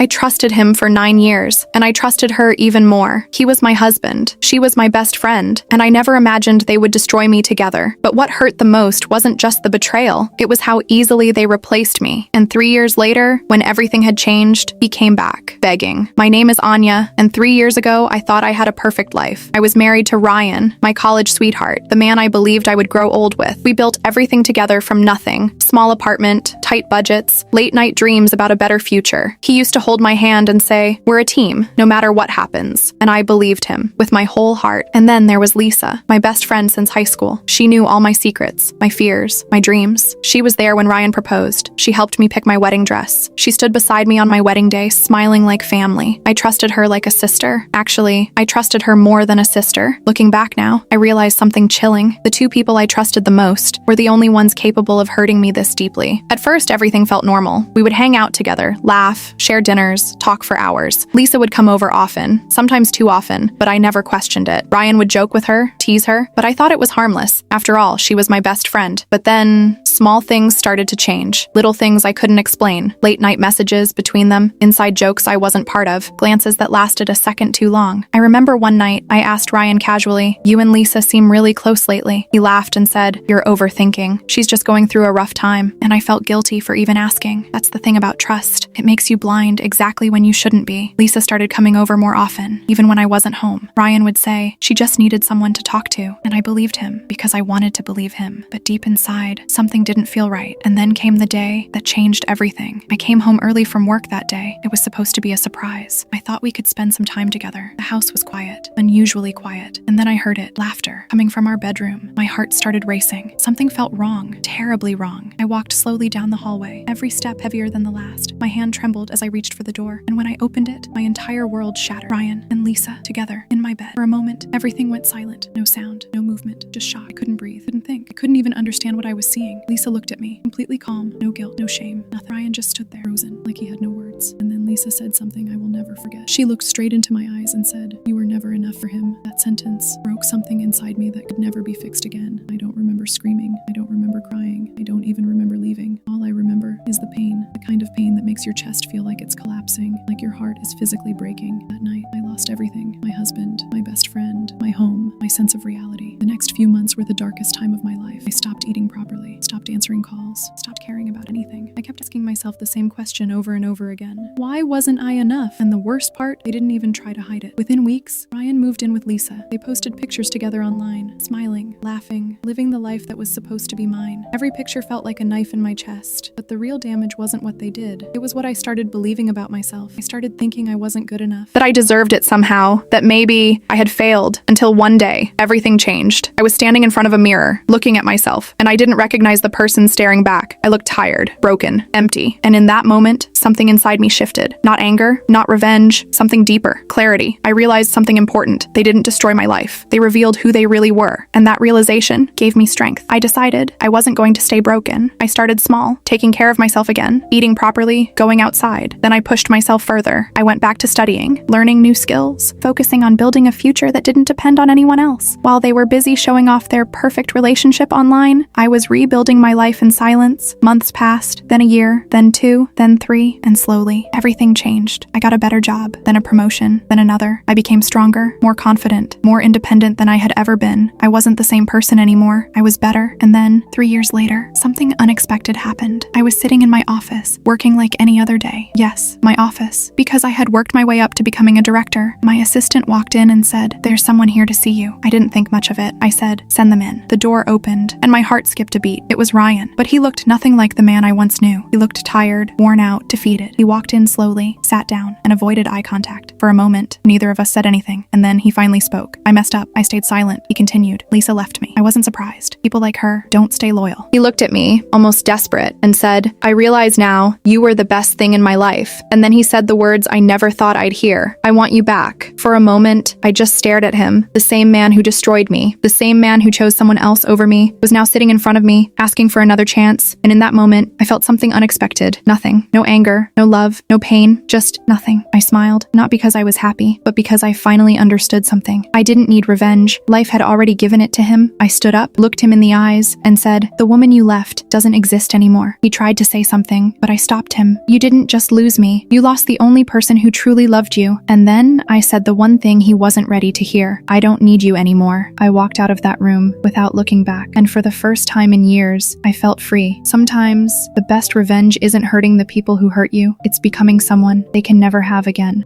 I trusted him for 9 years, and I trusted her even more. He was my husband. She was my best friend, and I never imagined they would destroy me together. But what hurt the most wasn't just the betrayal. It was how easily they replaced me. And 3 years later, when everything had changed, he came back, begging. My name is Anya, and 3 years ago, I thought I had a perfect life. I was married to Ryan, my college sweetheart, the man I believed I would grow old with. We built everything together from nothing. Small apartment, tight budgets, late-night dreams about a better future. He used to hold my hand and say, "We're a team, no matter what happens." And I believed him, with my whole heart. And then there was Lisa, my best friend since high school. She knew all my secrets, my fears, my dreams. She was there when Ryan proposed. She helped me pick my wedding dress. She stood beside me on my wedding day, smiling like family. I trusted her like a sister. Actually, I trusted her more than a sister. Looking back now, I realized something chilling. The two people I trusted the most were the only ones capable of hurting me this deeply. At first, everything felt normal. We would hang out together, laugh, share dinners, talk for hours. Lisa would come over often, sometimes too often, but I never questioned it. Ryan would joke with her, tease her, but I thought it was harmless. After all, she was my best friend. But then, small things started to change. Little things I couldn't explain. Late night messages between them, inside jokes I wasn't part of, glances that lasted a second too long. I remember one night, I asked Ryan casually, "You and Lisa seem really close lately." He laughed and said, "You're overthinking. She's just going through a rough time." And I felt guilty for even asking. That's the thing about trust. It makes you blind exactly when you shouldn't be. Lisa started coming over more often, even when I wasn't home. Ryan would say, "She just needed someone to talk to." And I believed him because I wanted to believe him. But deep inside, something didn't feel right. And then came the day that changed everything. I came home early from work that day. It was supposed to be a surprise. I thought we could spend some time together. The house was quiet, unusually quiet. And then I heard it, laughter, coming from our bedroom. My heart started racing. Something felt wrong, terribly wrong. I walked slowly down the hallway, every step heavier than the last. My hand trembled as I reached for the door, and when I opened it, my entire world shattered. Ryan and Lisa, together, in my bed. For a moment, everything went silent. No sound, no movement, just shock. I couldn't breathe, couldn't think. I couldn't even understand what I was seeing. Lisa looked at me, completely calm, no guilt, no shame, nothing. Ryan just stood there, frozen, like he had no words. And then Lisa said something I will never forget. She looked straight into my eyes and said, "You were never enough for him." That sentence broke something inside me that could never be fixed again. I don't remember screaming. I don't remember crying. I don't even remember leaving. All I remember is the pain, the kind of pain that makes your chest feel like it's collapsing, like your heart is physically breaking. That night, I lost everything. My husband, my best friend, my home, my sense of reality. The next few months were the darkest time of my life. I stopped eating properly, stopped answering calls, stopped caring about anything. I kept asking myself the same question over and over again. Why wasn't I enough? And the worst part, I didn't even try to hide it. Within weeks, Ryan moved in with Lisa. They posted pictures together online, smiling, laughing, living the life that was supposed to be mine. Every picture felt like a knife in my chest. But the real damage wasn't what they did. It was what I started believing about myself. I started thinking I wasn't good enough. That I deserved it somehow. That maybe I had failed. Until one day, everything changed. I was standing in front of a mirror, looking at myself, and I didn't recognize the person staring back. I looked tired, broken, empty. And in that moment, something inside me shifted. Not anger, not revenge, something deeper. Clarity. I realized something important. They didn't destroy my life. They revealed who they really were. And that realization gave me strength. I decided I wasn't going to stay broken. I started small, taking care of myself again, eating properly, going outside. Then I pushed myself further. I went back to studying, learning new skills, focusing on building a future that didn't depend on anyone else. While they were busy showing off their perfect relationship online, I was rebuilding my life in silence. Months passed, then a year, then 2, then 3, and slowly, everything changed. I got a better job, then a promotion, then another. I became stronger, more confident, more independent than I had ever been. I wasn't the same person anymore. I was better. And then, 3 years later, something unexpected happened. I was sitting in my office, working like any other day. Yes, my office. Because I had worked my way up to becoming a director, my assistant walked in and said, "There's someone here to see you." I didn't think much of it. I said, "Send them in." The door opened, and my heart skipped a beat. It was Ryan, but he looked nothing like the man I once knew. He looked tired, worn out, defeated. He walked in slowly, sat down, and avoided eye contact. For a moment, neither of us said anything, and then he finally spoke. I messed up. I stayed silent. He continued. "Lisa left me." I wasn't surprised. People like her don't stay loyal. He looked at me, almost desperate, and said, "I realize now you were the best thing in my life." And then he said the words I never thought I'd hear. "I want you back." For a moment, I just stared at him. The same man who destroyed me, the same man who chose someone else over me, was now sitting in front of me, asking for another chance. And in that moment, I felt something unexpected. Nothing. No anger, no love, no pain. pain, just nothing. I smiled, not because I was happy, but because I finally understood something. I didn't need revenge. Life had already given it to him. I stood up, looked him in the eyes, and said, "The woman you left doesn't exist anymore." He tried to say something, but I stopped him. "You didn't just lose me. You lost the only person who truly loved you." And then I said the one thing he wasn't ready to hear. "I don't need you anymore." I walked out of that room without looking back, and for the first time in years, I felt free. Sometimes, the best revenge isn't hurting the people who hurt you. It's becoming someone they can never have again.